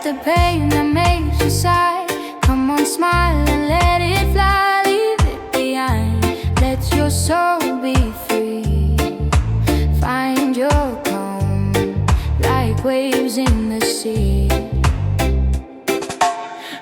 the pain that makes you sigh. Come on, smile and let it fly. Leave it behind, let your soul be free. Find your calm, like waves in the sea.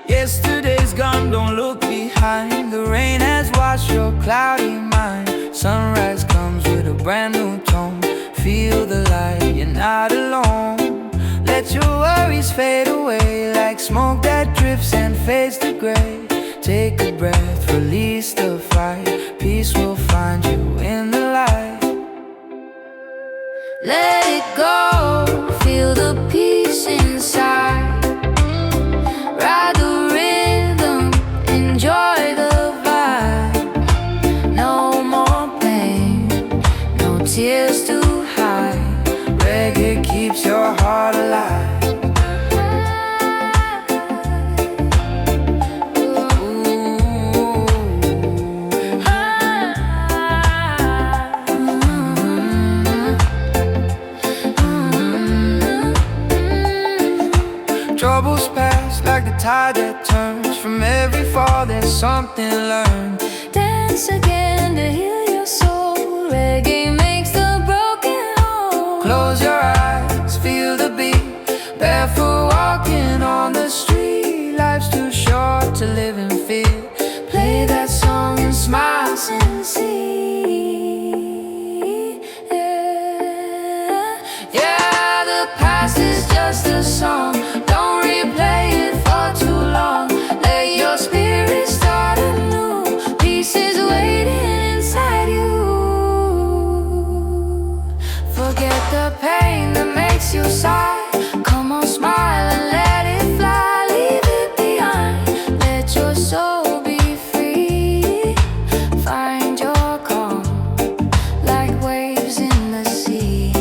Yesterday's gone, don't look behind. The rain has washed your cloudy mind. Sunrise comes with a brand new tone. Feel the light, you're not alone. Let your worries fade away like smoke that drifts and fades to gray. Take a breath, release the fight. Peace will find you in the light. Let it go, feel the peace inside. Ride the rhythm, enjoy the vibe. No more pain, no tears to hide. Reggae keeps your heart alive. Troubles pass like the tide that turns. From every fall there's something learned. Dance again to heal your soul. Reggae makes the broken whole. Close your eyes, feel the beat. Barefoot walking on the street. Life's too short to live in fear. Play that song and smile and see. Yeah, the past is just a song. Don't replay it for too long. Let your spirit start anew. Peace is waiting inside you. Forget the pain that makes you sigh. Come on, smile and let it fly. Leave it behind, let your soul be free. Find your calm, like waves in the sea.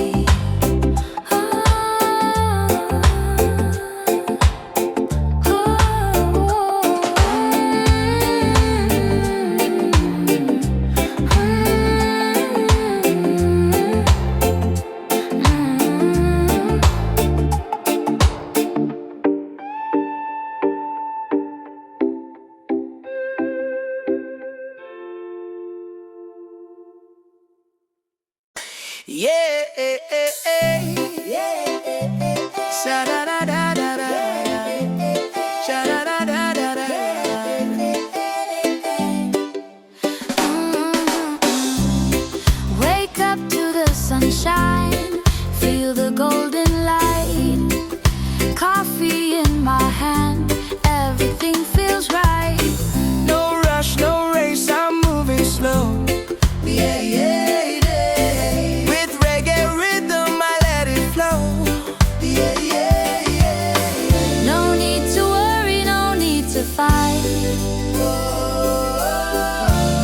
yeah, sha-da-da-da-da-da. Sha-da-da-da-da-da. Wake up to the sunshine, feel the golden light. Coffee in my hand, everything feels right. No rush, no race, I'm moving slow. Yeah, yeah, yeah. With reggae rhythm, I let it flow. Yeah, yeah, yeah. No need to worry, no need to fight.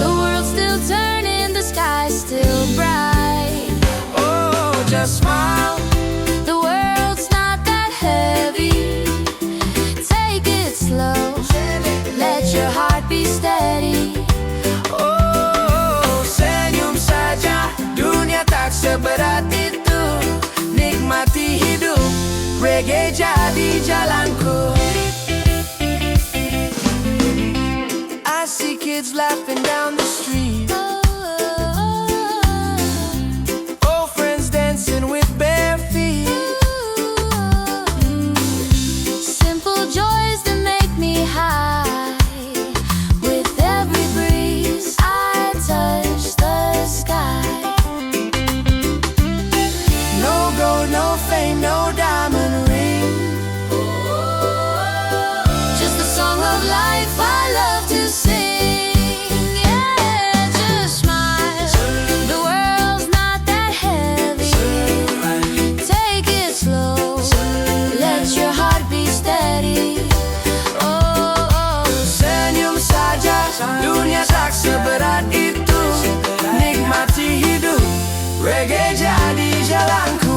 The world's still turning, the sky's still bright. Oh, just smile. The world's not that heavy. Take it slow, let your heart be steady. Oh, senyum saja, dunia tak seberat itu. Nikmati hidup, reggae jadi jalanku. I see kids laughing down the street. Old friends dancing with bare feet. Simple joys that make me high. With every breeze, I touch the sky. No gold, no fame, no diamond ring. Just a song of life I love to sing. Yeah, just smile. The world's not that heavy. Take it slow, let your heart be steady. Oh, Senyum saja, dunia tak seberat itu. Nikmati hidup, reggae jadi jalanku.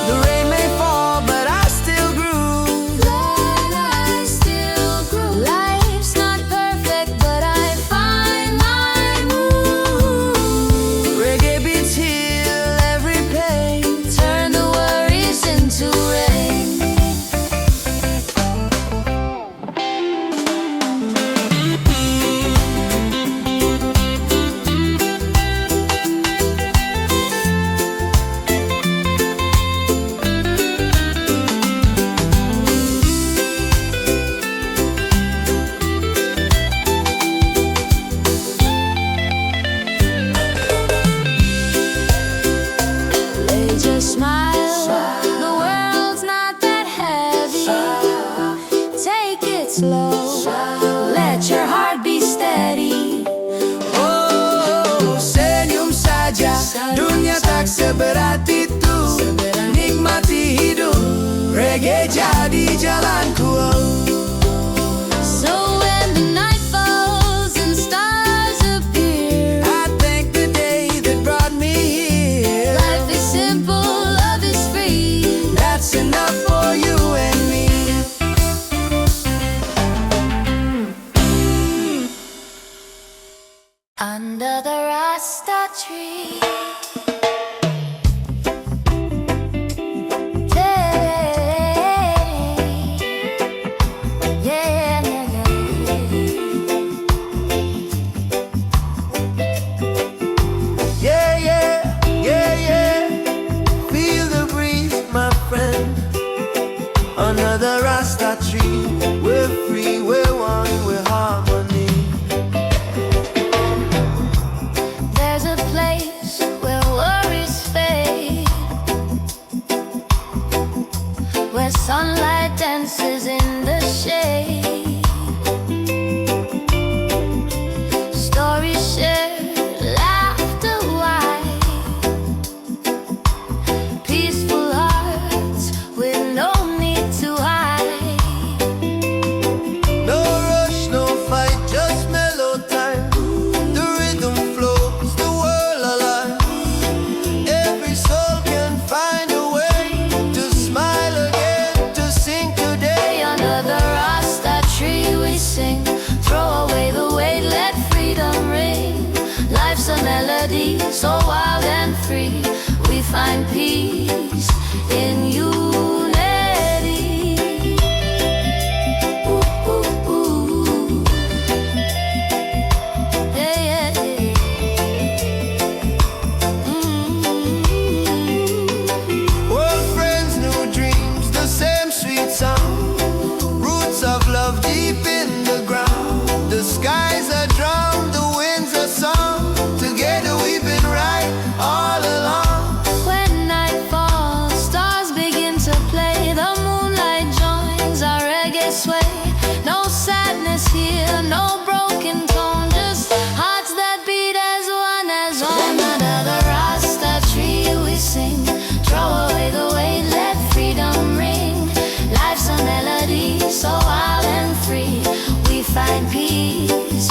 The rain may fall, but I still groove. I still grow. Life's not perfect, but I find my groove. Reggae beats heal every pain. Turn the worries into it slow. Let your heart be steady. Oh, senyum saja, dunia tak seberat itu. Nikmati hidup, reggae jadi jalanku. So when the night falls and stars appear, I thank the day that brought me here. life is simple, love is free. That's enough for you and me. Under the Rasta tree, yeah, yeah, Yeah, yeah, yeah, yeah. Feel the breeze, my friend. Under the Rasta tree, we're free, we're one, we're harmony. There's a place where worries fade, where sunlight dances in the shade. Stories shared, laughter wide, peaceful hearts with no need to hide. No rush, no fight, just mellow time. The rhythm flows, the world alive. Every soul can find a way to smile again, to sing today. Under the Rasta tree we sing, throw away the weight, let freedom ring. Life's a melody, so wild and free. We find peace in unity. Ooh, ooh, ooh. Yeah, yeah, yeah. Old friends, new dreams, the same sweet sound. Roots of love deep in the ground. The skies are drum, the winds are song. Together we've been right all along. When night falls, stars begin to play. The moonlight joins our reggae sway. No sadness here, no broken tone, just hearts that beat as one, as one. Under the Rasta tree we sing, throw away the weight, let freedom ring. Life's a melody, so wild and free. We find peace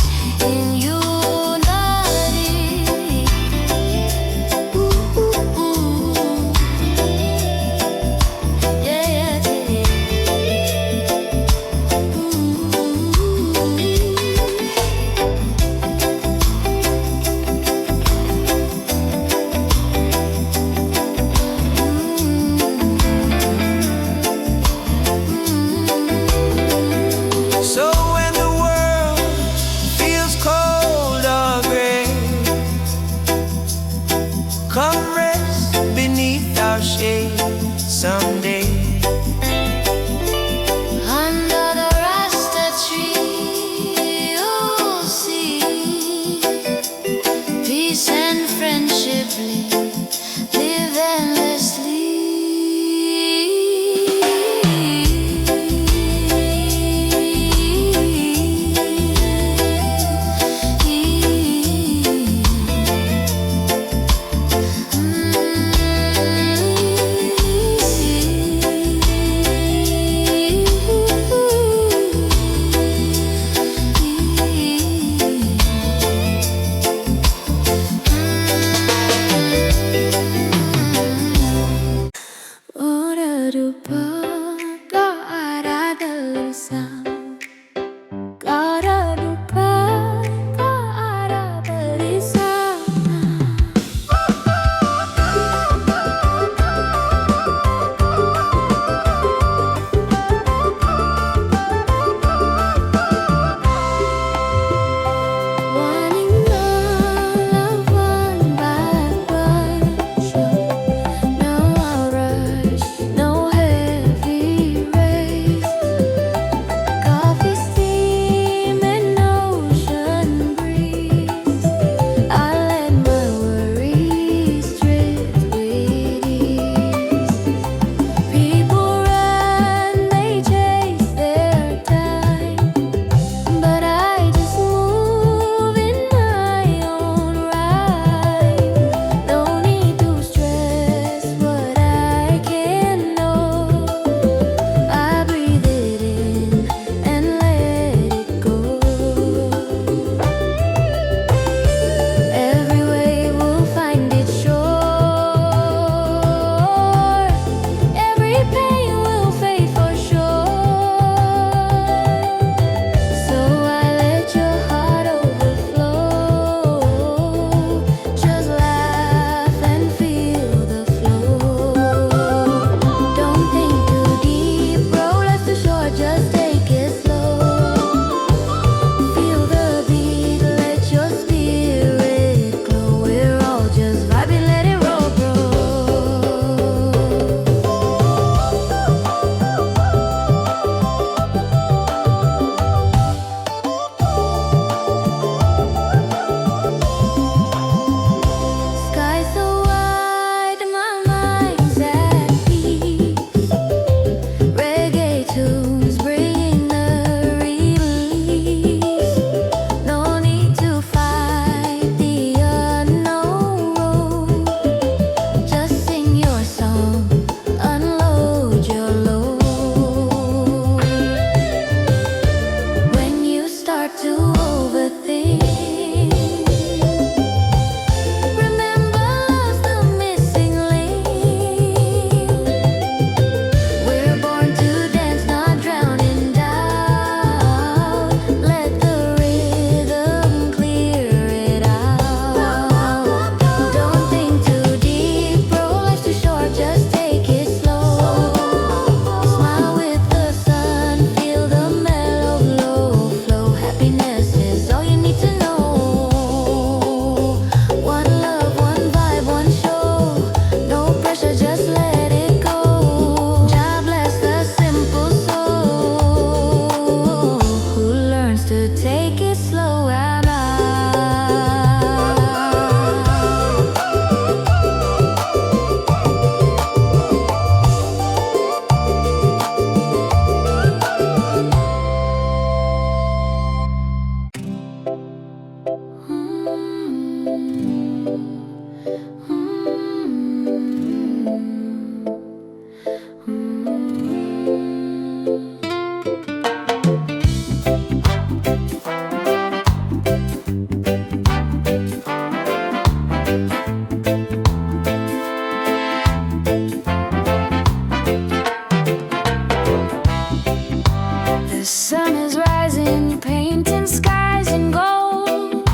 wind painting skies in gold.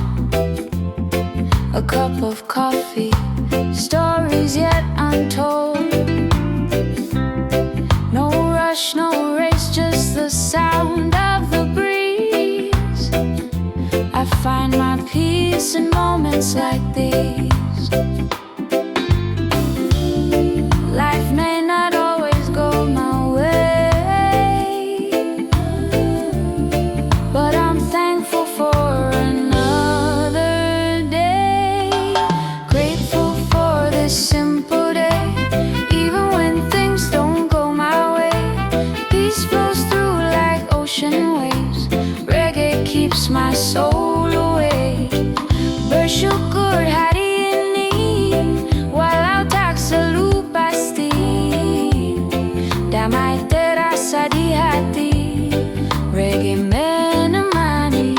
A cup of coffee, stories yet untold. No rush, no race, just the sound of the breeze. I find my peace in moments like these. Life may not always go my way, but I'm thankful for another day. Grateful for this simple day, even when things don't go my way. Peace flows through like ocean waves. Reggae keeps my soul awake. Bersyukur hari ini, walau tak selalu pasti. Damai terasa di hati, reggae menemani.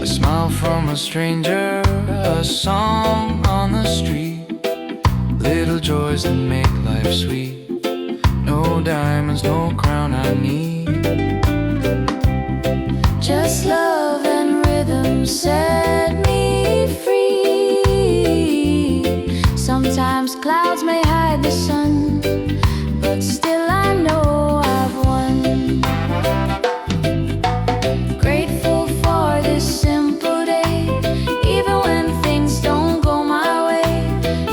A smile from a stranger, a song on the street, little joys that make life sweet. No diamonds, no crown I need. Just love and rhythm set me free. Sometimes clouds may hide the sun, but still I know I've won. Grateful for this simple day, even when things don't go my way.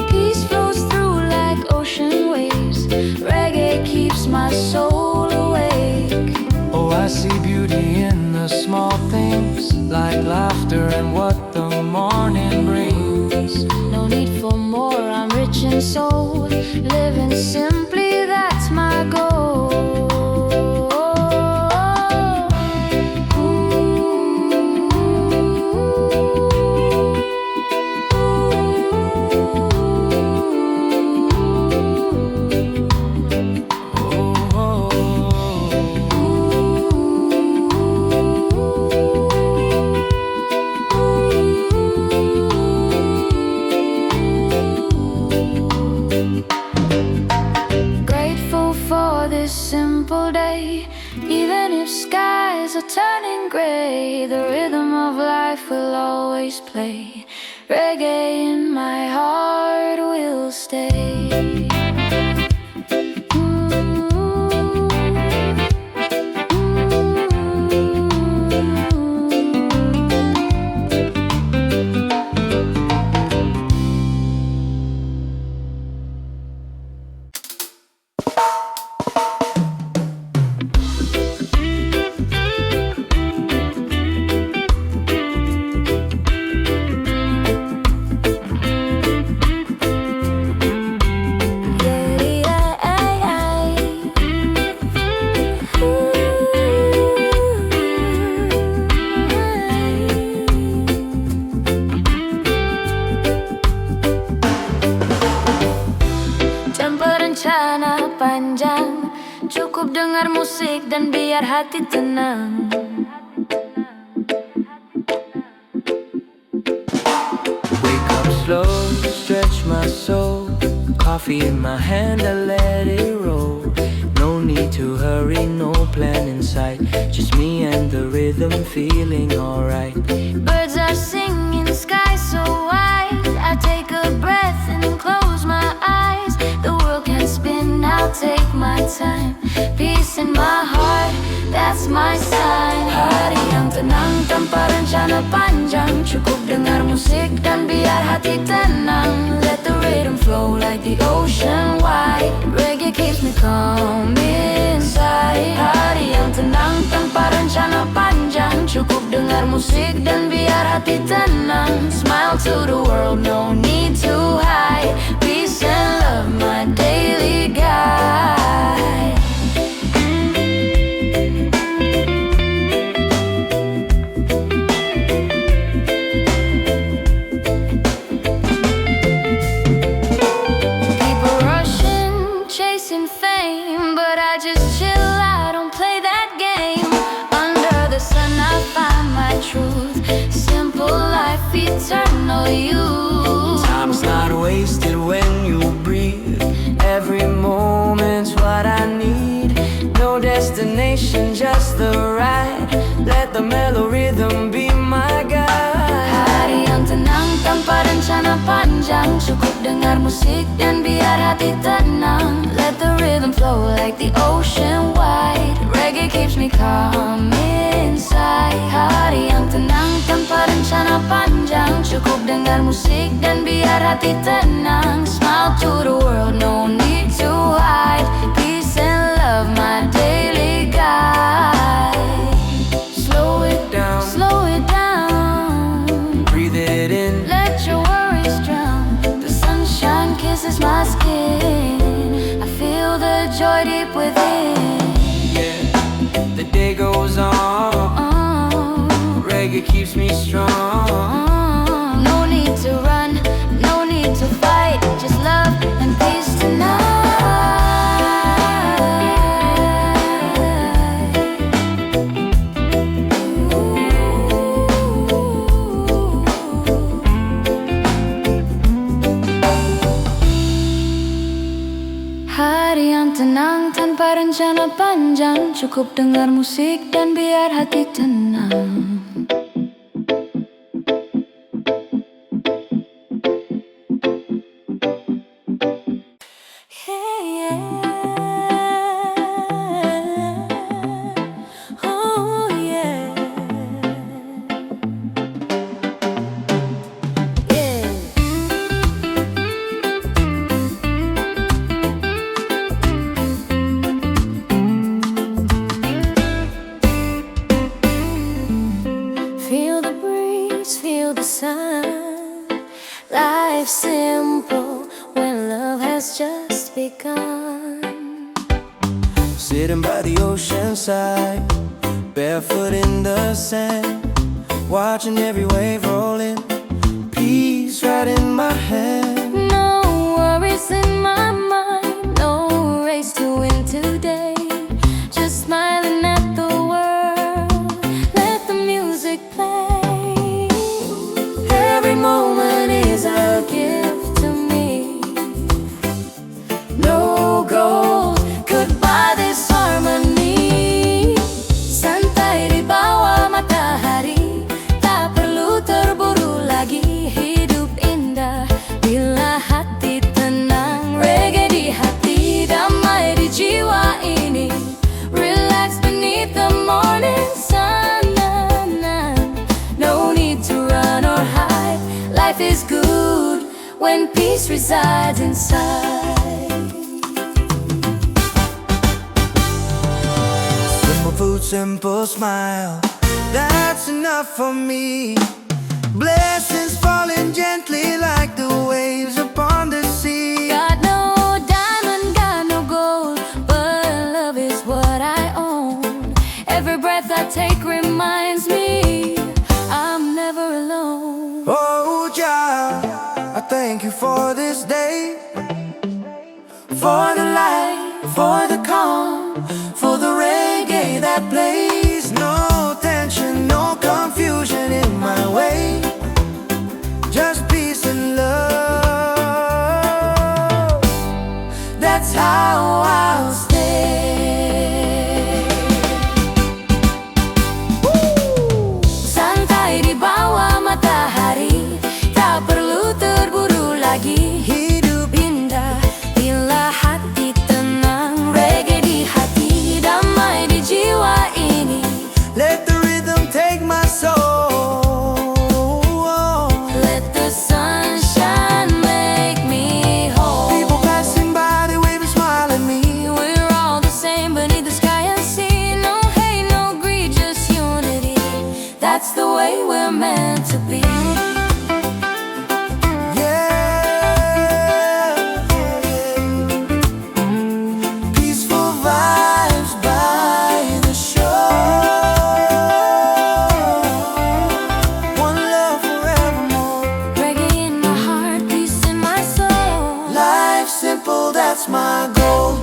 Peace flows through like ocean waves. Reggae keeps my soul awake. Oh, I see beauty in the small things, like laughter and what the morning brings. No need for more, I'm rich in soul. Living simply, that's my goal. Grateful for this simple day, even if skies are turning gray. The rhythm of life will always play. Reggae in my heart will stay. Rencana panjang, cukup dengar musik dan biar hati tenang. Wake up slow, stretch my soul. Coffee in my hand, I let it roll. No need to hurry, no plan in sight. Just me and the rhythm feeling alright. Birds are singing, sky so wide. I take a breath and close my eyes. The world can spin, I'll take my time. Peace in my heart, that's my sign. Hari yang tenang tanpa rencana panjang, cukup dengar musik dan biar hati tenang. Let the rhythm flow like the ocean wide. Reggae keeps me calm inside. Hari yang tenang tanpa rencana panjang, cukup dengar musik dan biar hati tenang. Smile to the world, no need to hide. Peace and love, my daily guide. People rushing, chasing fame, but I just chill, I don't play that game. Under the sun I find my truth. Simple for you. Time's not wasted when you breathe. Every moment's what I need. No destination, just the ride. Let the mellow rhythm be my guide. Hari yang tenang tanpa rencana panjang, cukup dengar musik dan biar hati tenang. Let the rhythm flow like the ocean wide. Reggae keeps me calm inside. Hari yang tenang tanpa rencana panjang, cukup dengar musik dan biar hati tenang. Smile to the world, no need to hide. Peace and love, my daily guide. Slow it down, slow it down. Breathe it in, let your worries drown. The sunshine kisses my skin. I feel the joy deep within. yeah. The day goes on, reggae keeps me strong. No need to run, no need to fight. Just love and peace tonight. Hari yang tenang tanpa rencana panjang, cukup dengar musik dan biar hati tenang. Feel the breeze, feel the sun. Life's simple when love has just begun. Sitting by the ocean side, barefoot in the sand, watching every wave roll in. Peace right in my hand. No worries in my mind, no race to win today. Just smiling at the world, let the music play. Every moment is a gift to me. No gold could buy this harmony. Santai di bawah matahari, tak perlu terburu lagi. Hidup indah bila hati tenang. Reggae di hati, damai di jiwa ini. Relax beneath the morning sun. No need to run or hide. Life is good when peace resides inside. Simple food, simple smile, that's enough for me. Blessings falling gently like the waves upon the sea. Got no diamond, got no gold, but love is what I own. Every breath I take reminds me I'm never alone. Oh, Jah, I thank you for this day, for the light, for the calm, for the reggae that plays. No tension, no confusion in my way, just peace and love. That's how I'll stay. Santai di bawah matahari, tak perlu terburu lagi. Hidup indah bila hati tenang. Reggae di hati, damai di jiwa ini. Let the rhythm take my soul. Let the sunshine make me whole. People passing by, they wave and smile at me. We're all the same beneath the sky and sea. No hate, no greed, just unity. That's the way we're meant to be. Yeah. Peaceful vibes by the shore. One love forevermore. Reggae in my heart, peace in my soul. Life simple, that's my goal.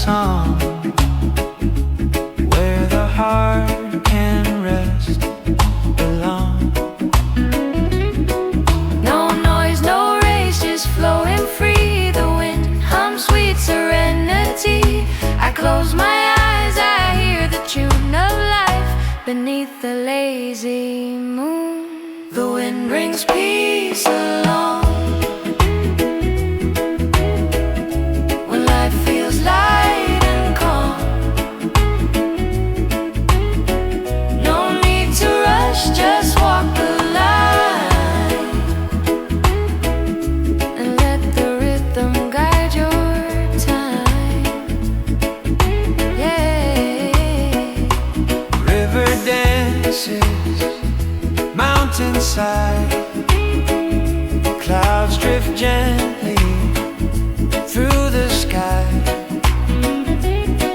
song where the heart can rest, belong. No noise, no race, just flowing free. The wind hums sweet serenity. I close my eyes, I hear the tune of life beneath the lazy moon. The wind brings peace along when life feels light and calm. No need to rush, just walk the line and let the rhythm guide your time. Yeah. River dances, mountainside, clouds drift gently through the sky.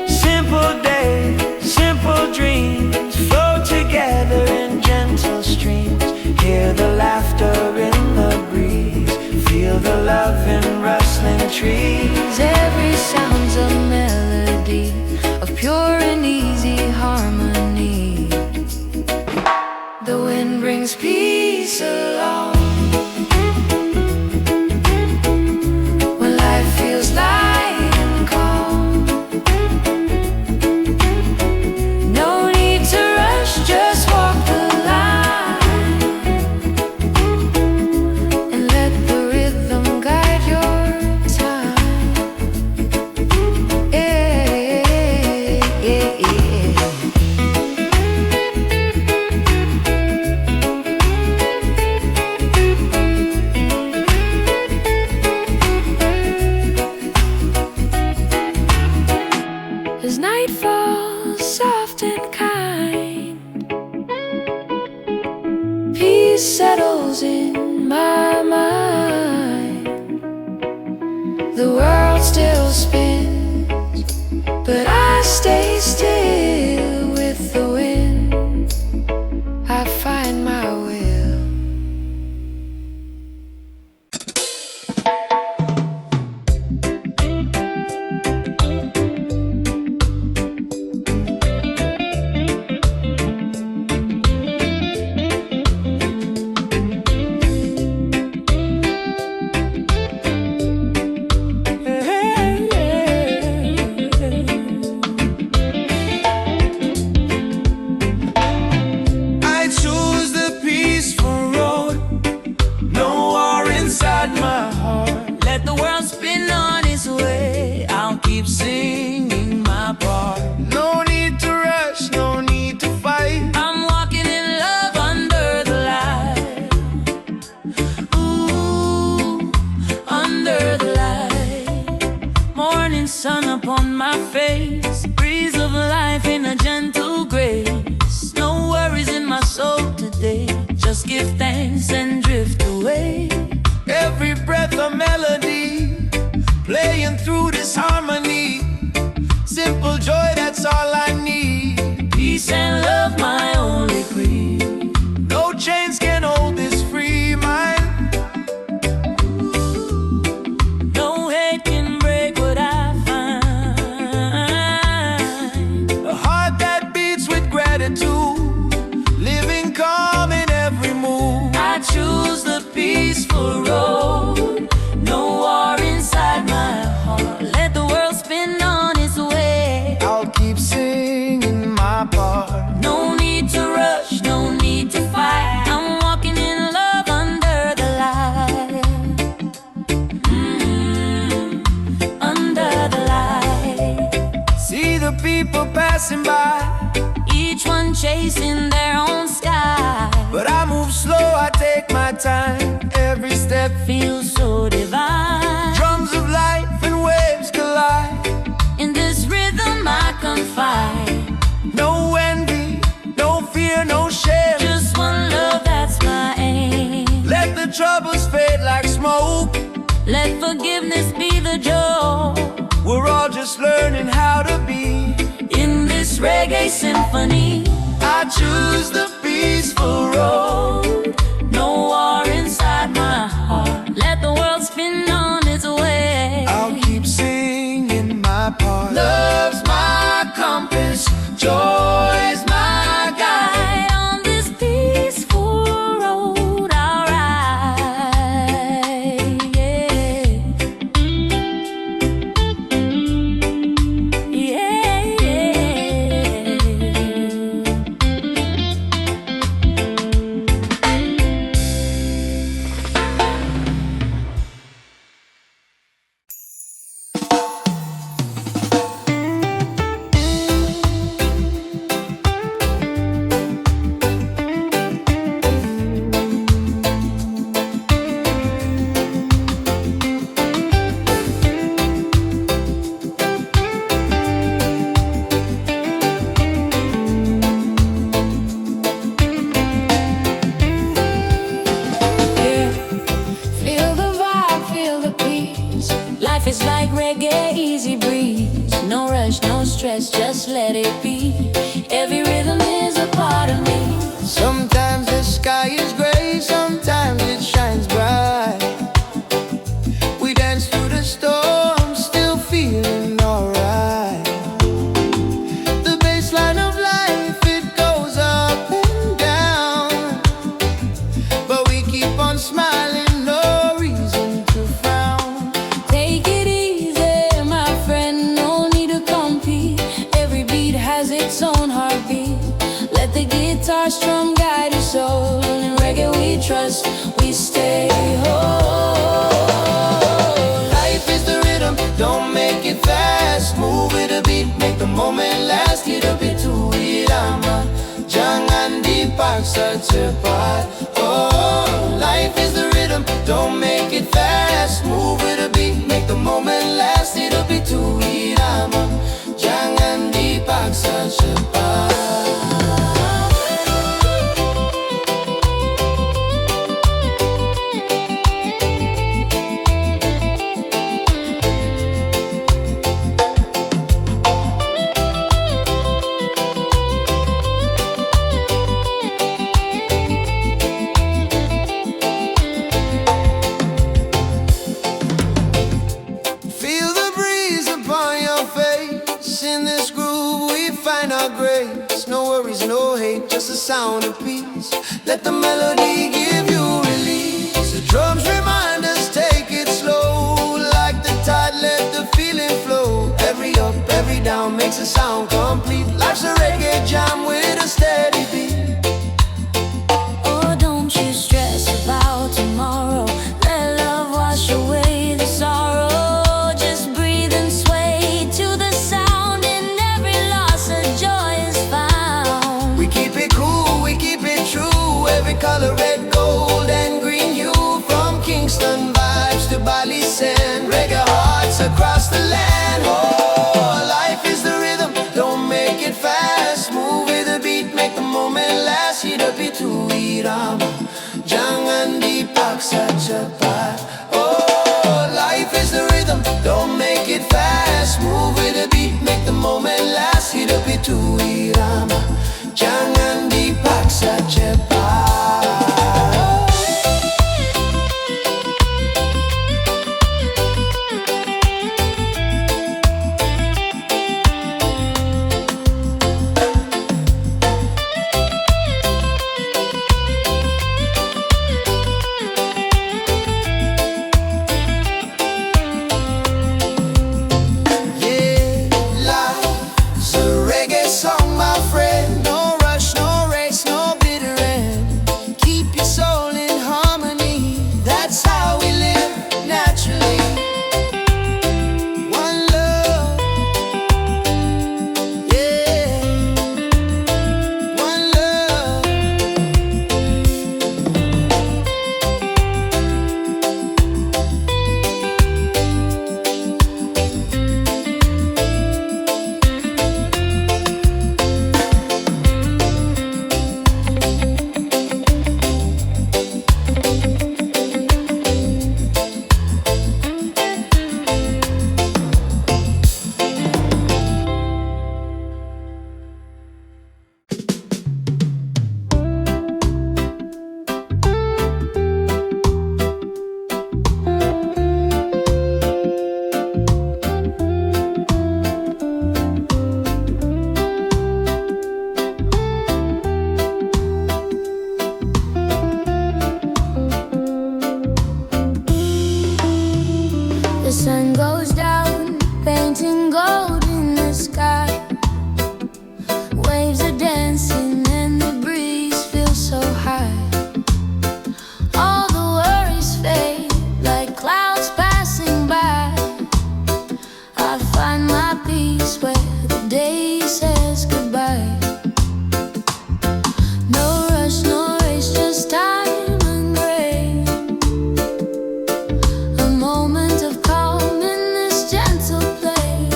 Simple days, simple dreams flow together in gentle streams. Hear the laughter in the breeze, feel the love in rustling trees. Every sound's a melody of pure and easy harmony. The wind brings peace along when life feels light and calm. No need to rush, just walk the line and let the rhythm guide your time. Yeah, yeah, yeah. As night falls soft and kind, peace settles in my mind. The world still spins, but I stay still with the wind. I find my will. I choose the peaceful road, no war inside my heart. Let the world spin on its way, I'll keep singing my part. No need to rush, no need to fight. I'm walking in love under the light. Ooh, under the light. Morning sun upon my face, breeze of life in a gentle grace. No worries in my soul today, just give thanks and drift away. Every breath a melody, playing through this harmony. Simple joy, that's all I need. Peace and love, my only creed. No chains can hold this free mind. No hate can break what I find. A heart that beats with gratitude, living calm in every move. I choose the peaceful road, no war inside my heart. Let the world spin on its way, I'll keep singing my part. No need to rush, no need to fight. I'm walking in love under the light. Under the light. See the people passing by, each one chasing their own sky. But I move slow, I take my time. Every step feels so divine. Drums of life and waves collide. In this rhythm I confide. No envy, no fear, no shame. Just one love, that's my aim. Let the troubles fade like smoke. Let forgiveness be the joke. We're all just learning how to be in this reggae symphony. I choose the peaceful road, no war inside my heart. Let the world spin on its way, I'll keep singing my part. love's my compass, joy's my guide. On this peaceful road I'll ride, yeah. Yeah, yeah. Feel the vibe, feel the peace. Life is like reggae, easy breeze. No rush, no stress, just let it be. Every rhythm is a part of me. Sometimes the sky is gray, sometimes it shines bright. We dance through the storm, still feeling alright. The baseline of life, it goes up and down, but we keep on smiling, no reason to frown. Take it easy, my friend, no need to compete. Every beat has its own heartbeat. Let the guitar strum guide your soul. In reggae we trust, we stay whole. Life is the rhythm, don't make it fast. Move with a beat, make the moment last. Hit a bit to irama, jangan dipaksa cepat. Oh, life is the rhythm, don't make it fast. Move with a beat, make the moment last. Hit a bit to irama, jangan dipaksa cepat. Feel the breeze upon your face. In this groove we find our grace. No worries, no hate, just a sound of peace. Let the melody give you release. The drums remind us, take it slow. Like the tide, let the feeling flow. Every up, every down makes a sound complete. Life's a reggae jam with a steady beat. Oh, don't you stress about tomorrow. Let love wash away the sorrow. Just breathe and sway to the sound. In every loss a joy is found. We keep it cool, we keep it true. Every color, red, gold, and green hue. From Kingston vibes to Bali sand. Reggae hearts across the land. Oh, life is the rhythm, don't make it fast. Move with the beat, make the moment last. Hit a bit to irama, jangan dipaksa cepat. Oh, life is the rhythm, don't make it fast. Move with the beat, make the moment last. Hit a bit to irama, jangan dipaksa cepat. Yeah, life's a reggae song. place where the day says goodbye. No rush, no race, just time and grace. A moment of calm in this gentle place.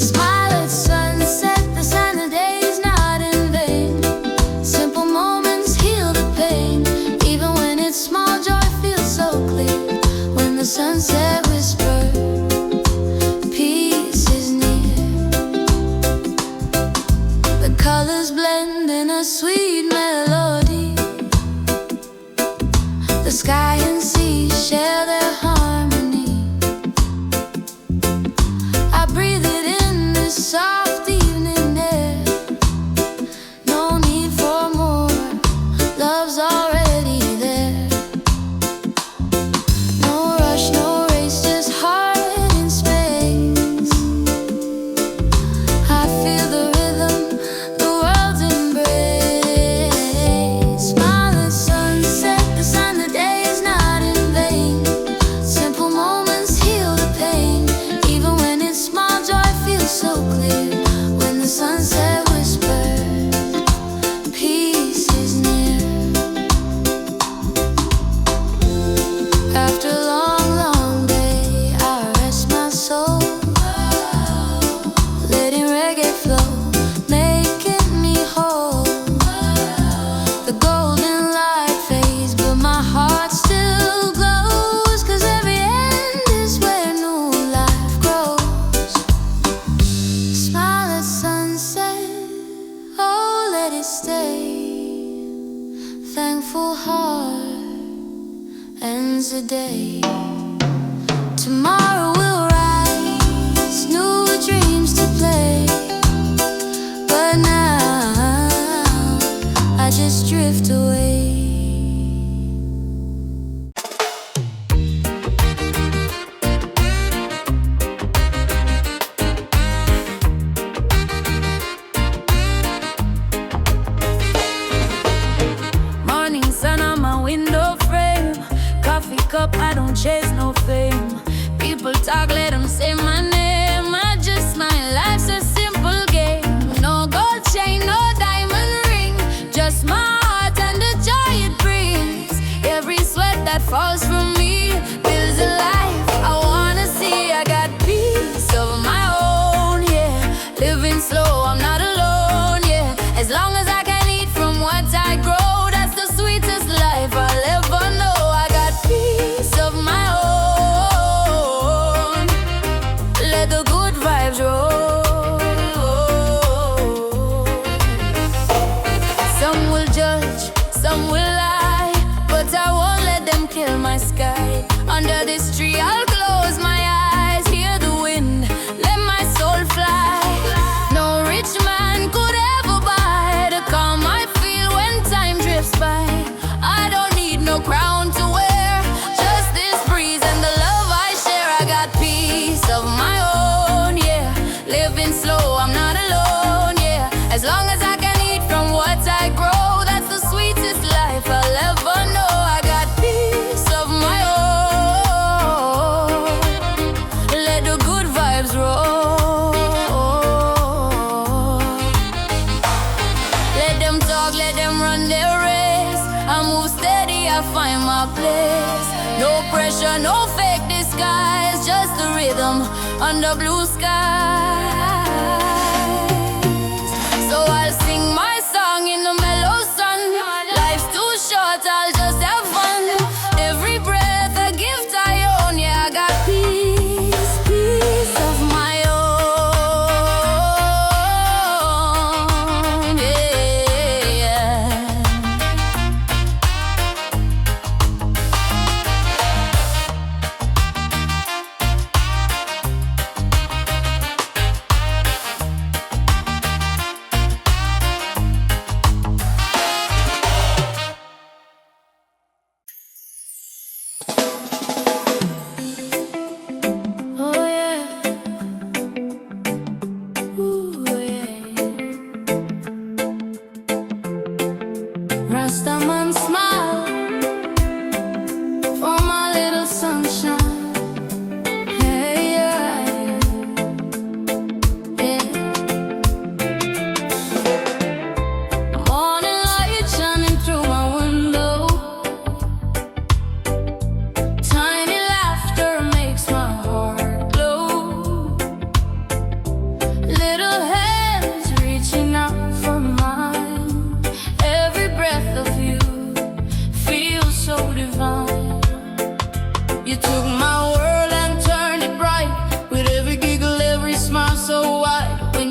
Smile at sunset, the sign the day's not in vain. Simple moments heal the pain. Even when it's small, joy feels so clear. When the sunset whispers, peace is near. The colors blend in a sweet melody. The sky and sea share their harmony. I breathe it in this soft evening air. No need for more, love's already there. No rush, no race, just heart in space. I feel the rhythm, the world's embrace. Smile at sunset, the sign the day is not in vain. Simple moments heal the pain. Even when it's small, joy feels so clear. When the sunset whispers, peace is near. After a long, long day, I rest my soul, letting reggae flow, making me whole. The golden light fades, but my heart still glows. 'Cause every end is where new life grows. Smile at sunset, oh let it stay. Thankful heart ends the day. Tomorrow will rise, new dreams to play. But now I just drift away. Morning sun on my window frame. Coffee cup, I don't chase no fame. People talk, let them say my name. I just smile, life's a simple game. No gold chain, no diamond ring, just my heart and the joy it brings. Every sweat that falls from me builds a life I wanna see. I got peace of my own, yeah. Living slow, I'm not alone, yeah. As long as I can eat from what I grow, that's the sweetest life I'll ever know. I got peace of my own. Let the good vibes roll. Some will judge, some will lie, but I won't let them kill my sky. Under this tree I'll close my eyes, hear the wind, let my soul fly. No rich man could ever buy the calm I feel when time drifts by. I don't need no crown to wear, just this breeze and the love I share. I got peace of my own, yeah. Living slow, I'm not alone, yeah. As long as I can eat from what I grow, that's the sweetest life I'll ever know. I got peace of my own. Let the good vibes roll. Let them talk, let them run their race. I move steady, I find my place. No pressure, no fake disguise, just the rhythm under blue skies. So I'll sing my song in the mellow sun. Life's too short, I'll just have fun. Every breath a gift I own, yeah. I got peace, peace of my own, yeah.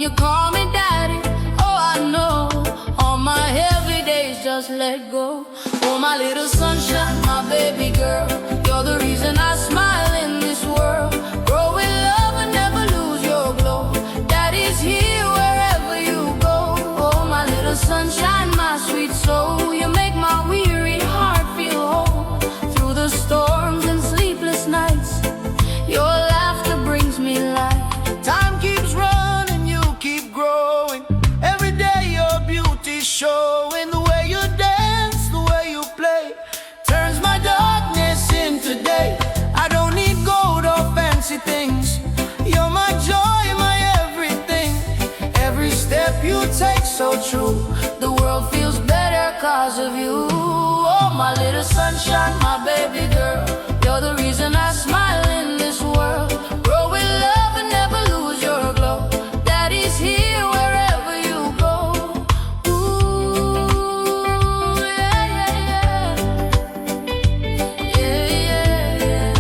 you call me daddy. Oh, I know, all my heavy days just let go. Oh, my little sunshine, my baby girl, you're the reason I smile in this world. Grow in love and never lose your glow. Daddy's here wherever you go. Oh, my little sunshine, my sweet soul, you make my weary heart feel whole. Through the storms and sleepless nights, your laughter brings me light. Time keeps running, you keep growing. Every day your beauty's showing. The way you dance, the way you play, turns my darkness into day. I don't need gold or fancy things. You're my joy, my everything. Every step you take so true. The world feels better cause of you. Oh, my little sunshine, my baby girl, you're the reason I smile in this world. Grow in love and never lose your glow. Daddy's here wherever you go. Ooh, yeah, yeah, yeah. Yeah, yeah, yeah.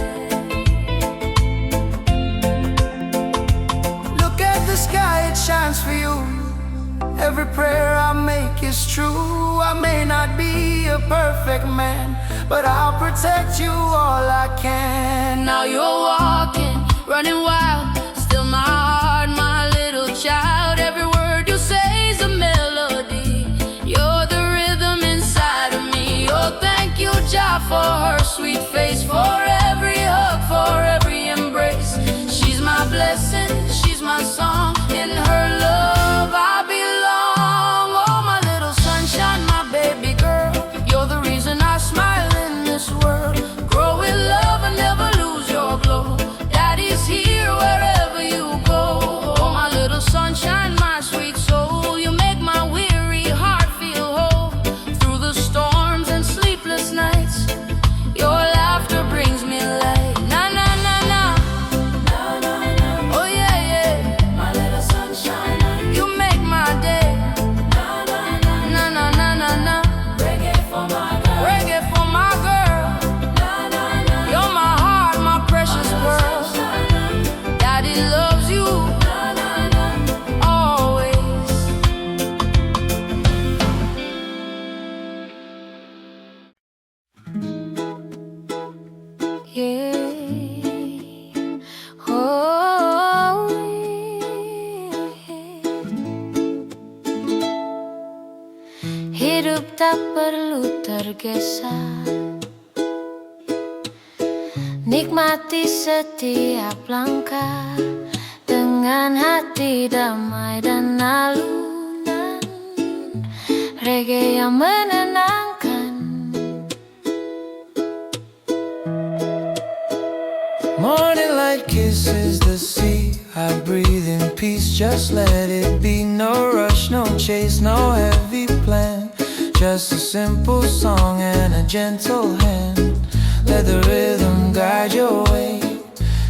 Look at the sky, it shines for you. Every prayer I make is true. I may not be a perfect man, but I'll protect you all I can. Now you're walking, running wild, still my heart, my little child. Every word you say is a melody. You're the rhythm inside of me. Oh, thank you, Jah, for her sweet face, for every hug, for every embrace. She's my blessing, she's my song. In her love I belong. Oh, my little sunshine, my baby girl, you're the reason I smile in this world. Grow in love and never lose your glow. Daddy's here wherever you go. Oh, my little sunshine, my sweet soul, you make my weary heart feel whole. Through the storms and sleepless nights, your laughter brings me light. Na na na na, na na na. Oh yeah yeah, my little sunshine, you make my day. Na na na na na na na na. Reggae for my girl, reggae for my girl. Na na na. You're my heart, my precious pearl. Daddy loves you, na na na, always. Yeah. Oh, yeah. Hidup tak perlu tergesa. Nikmati setiap langkah dengan hati damai dan alunan reggae yang menenangkan. Morning light kisses the sea. I breathe in peace, just let it be. No rush, no chase, no heavy plan. Just a simple song and a gentle hand. Let the rhythm guide your way.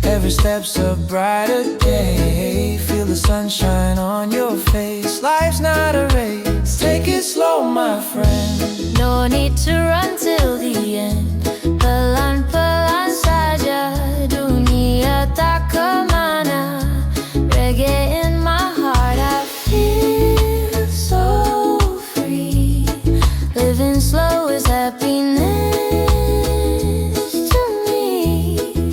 Every step's a brighter day. Feel the sunshine on your face. Life's not a race, take it slow, my friend. No need to run till the end. Pelan-pelan saja, dunia tak kemana. Reggae in my heart, I feel so free. Living slow is happiness to me.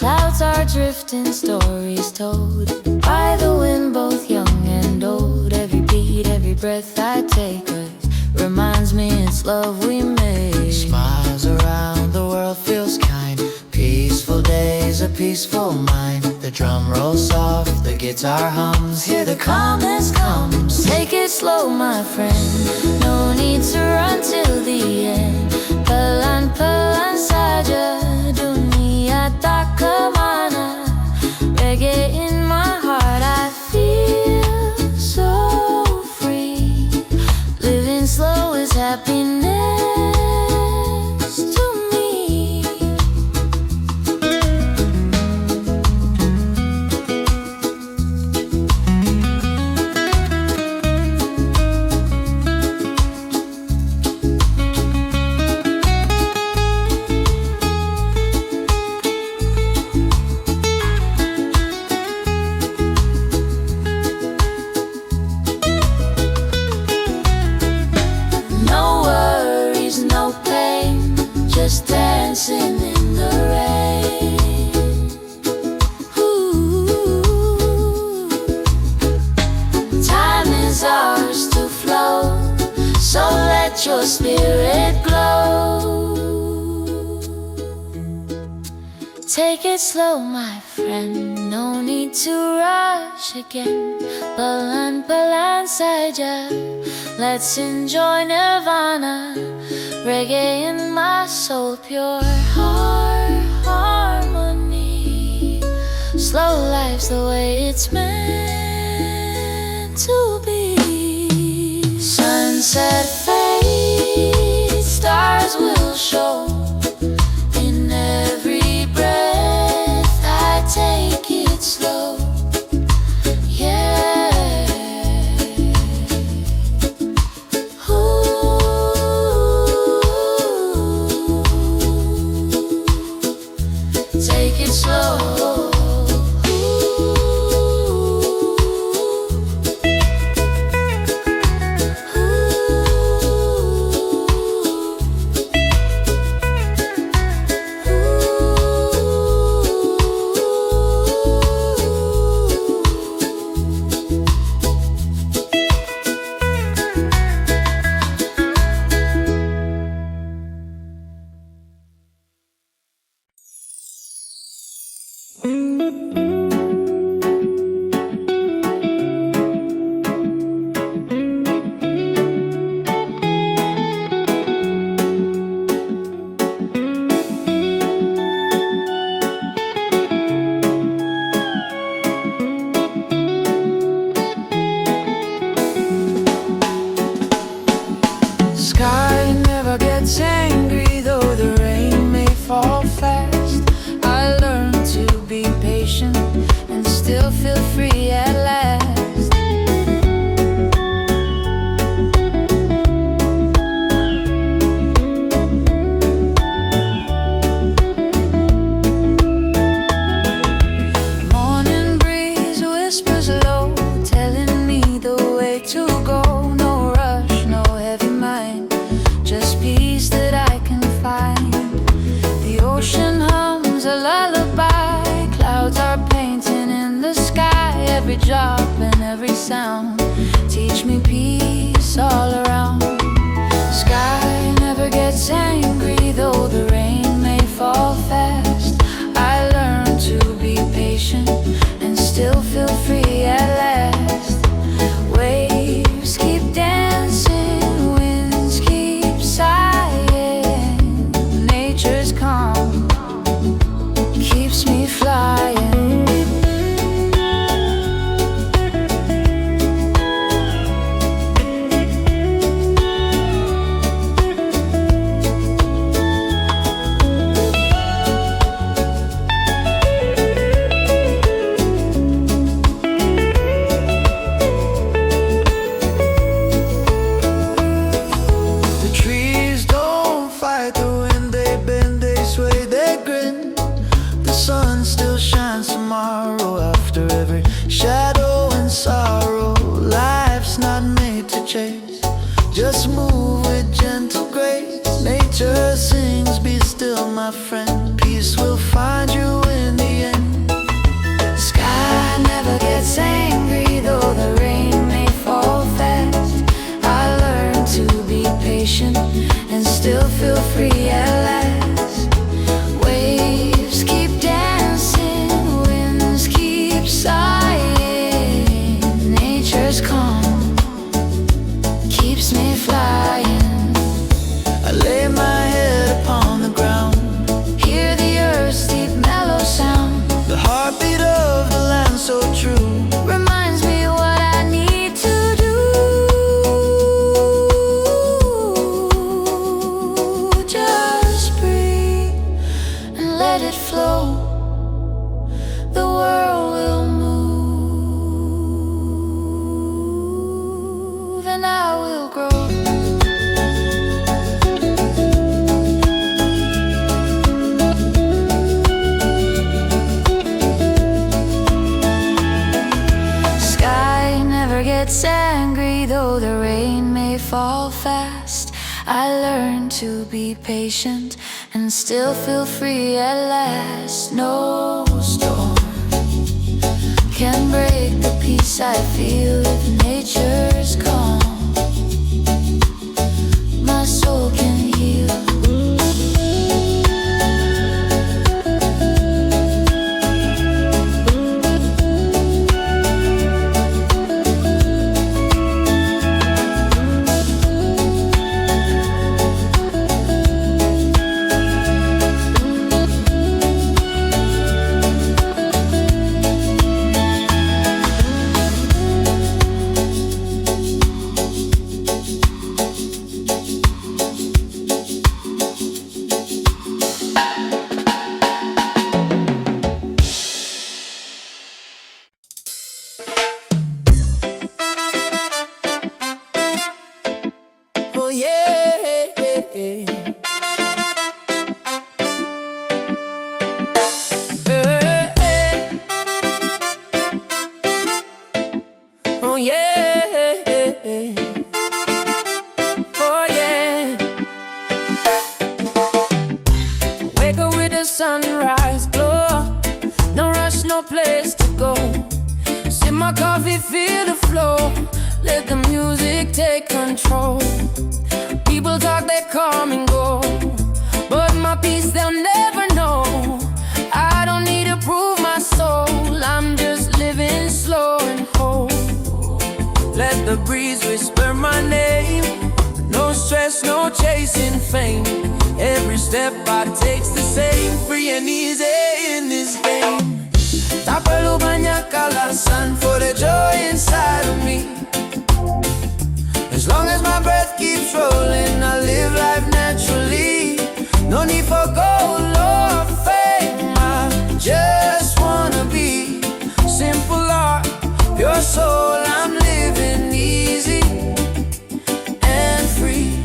Clouds are drifting, stories told by the wind, both young and old. Every beat, every breath I take reminds me it's love we made. Smiles around, the world feels kind. Peaceful days, a peaceful mind. The drum rolls soft, the guitar hums. Here the calmness comes. Take it slow, my friend. No need to run till the end. Pelan-pelan saja, dunia tak kemana. Reggae in my heart, I feel so free. Living slow is happiness to me. let your spirit glow. Take it slow, my friend, no need to rush again. Pelan-pelan saja, let's enjoy nirvana. Reggae in my soul, pure heart harmony. Slow life's the way it's meant to be. Sunset fades, stars will show. In every breath I take it slow. Yeah. Ooh. Take it slow. Sky never gets angry, though the rain may fall fast. I learned to be patient and still feel free at last. Morning breeze whispers low, telling me the way to go. No rush, no heavy mind, just peace that I can find. The ocean hums a lullaby, clouds are painting in the sky. Every drop and every sound teach me peace all around. Sky never gets angry, though the rain may fall fast. I learn to be patient and still feel free at last. Waves keep dancing, winds keep sighing. Nature's calm keeps me flying. The trees don't fight the wind, they bend, they sway, they grin. The sun still shines tomorrow after every shadow and sorrow. Life's not made to chase, just move with gentle grace. Nature sings, be still, my friend, peace will find you in the end. Sky never gets angry, though the rain may fall fast. I learn to be patient and still feel free at last. Waves keep dancing, winds keep sighing. Nature's calm keeps me flying. I lay my head upon the ground, hear the earth's deep mellow sound. The heartbeat of the land so true reminds me what I need to do. Just breathe and let it flow. The world will move and I will grow. Sky never gets angry, though the rain may fall fast. I learn to be patient and still feel free at last. No storm can break the peace I feel if nature's calm. My yeah, oh yeah. Wake up with the sunrise glow, no rush, no place to go. Sip my coffee, feel the flow, let the music take control. People talk, they come and go, but my peace they'll never know. I don't need to prove my soul, I'm just living slow and whole. Let the breeze whisper my name, no stress, no chasing fame. Every step I take's the same, free and easy in this game. Tapalu banyak alasan for the joy inside of me. As long as my breath keeps rolling, I live life naturally. No need for gold or fame, I just wanna be simple heart, pure soul. I'm living easy and free.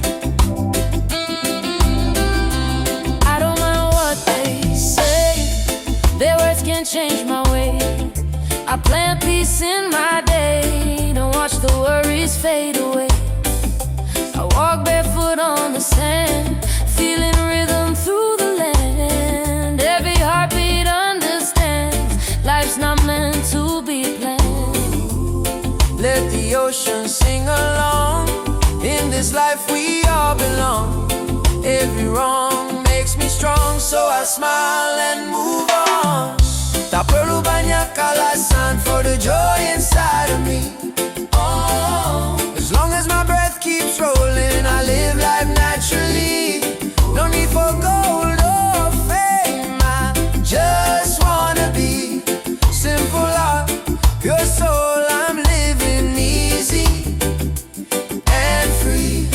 I don't mind what they say, their words can't change my way. I plant peace in my day, don't watch the worries fade away. I walk barefoot on the sand, feeling rhythm through the land. Every heartbeat understands, life's not meant to be planned. Let the ocean sing along, in this life we all belong. Every wrong makes me strong, so I smile and move on. Tak perlu banyak alasan for the joy inside of me. Oh, as long as my breath keeps rolling, I live life naturally. No need for gold or fame, I just wanna be simple heart, pure soul. I'm living easy and free.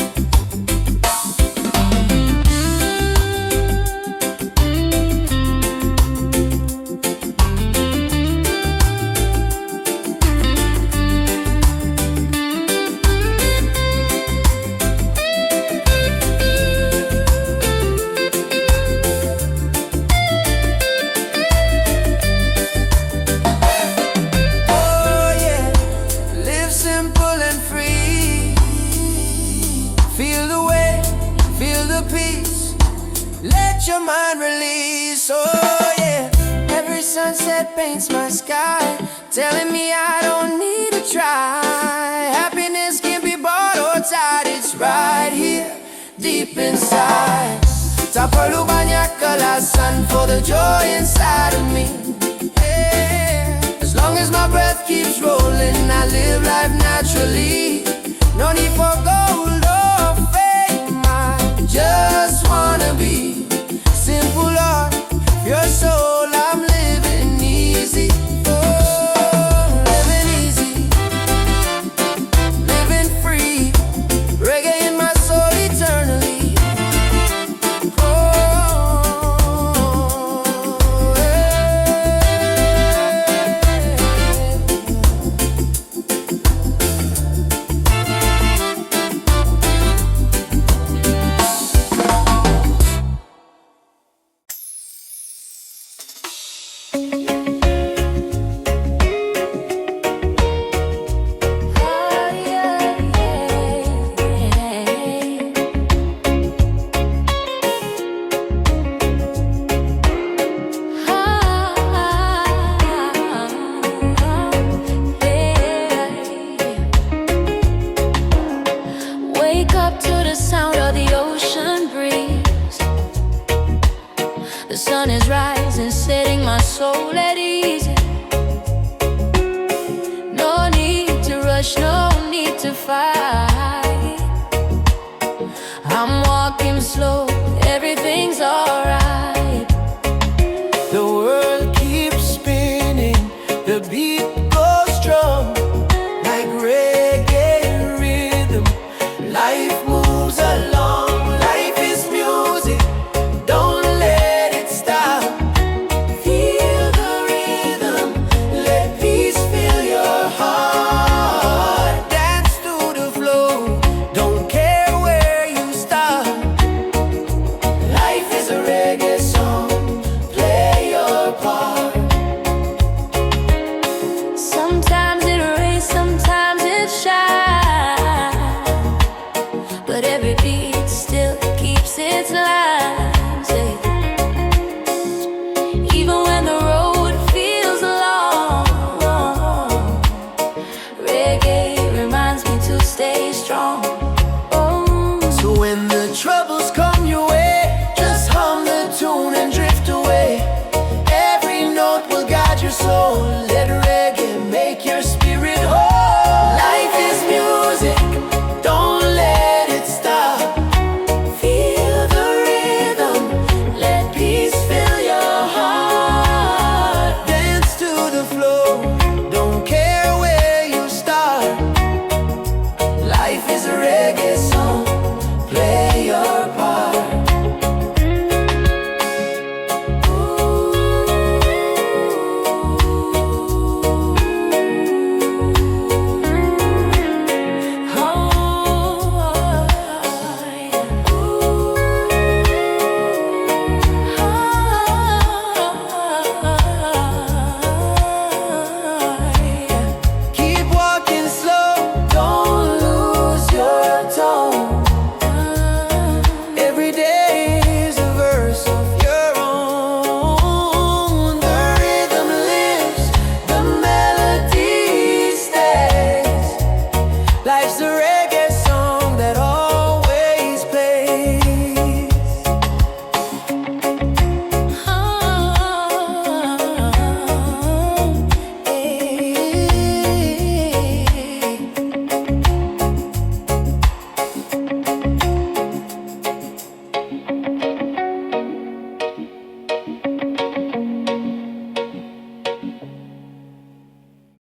Let your mind release, oh yeah. Every sunset paints my sky, telling me I don't need to try. Happiness can be bought or tied, it's right here, deep inside. Tak perlu banyak alasan for the joy inside of me, yeah. As long as my breath keeps rolling, I live life naturally. No need for gold or fame, I just wanna be simple heart, pure soul. I'm living easy, oh, living easy, living free. Reggae in my soul eternally. Oh, wake up to the sound of the ocean breeze. The sun is rising, setting my soul at ease. No need to rush, no need to fight. I'm walking slow, everything's alright. The world keeps spinning, the beat goes strong, like reggae rhythm. Life moves along, life is music, don't let it stop. Feel the rhythm, let peace fill your heart. Dance to the flow, don't care where you start. Life is a reggae song, play your part. Sometimes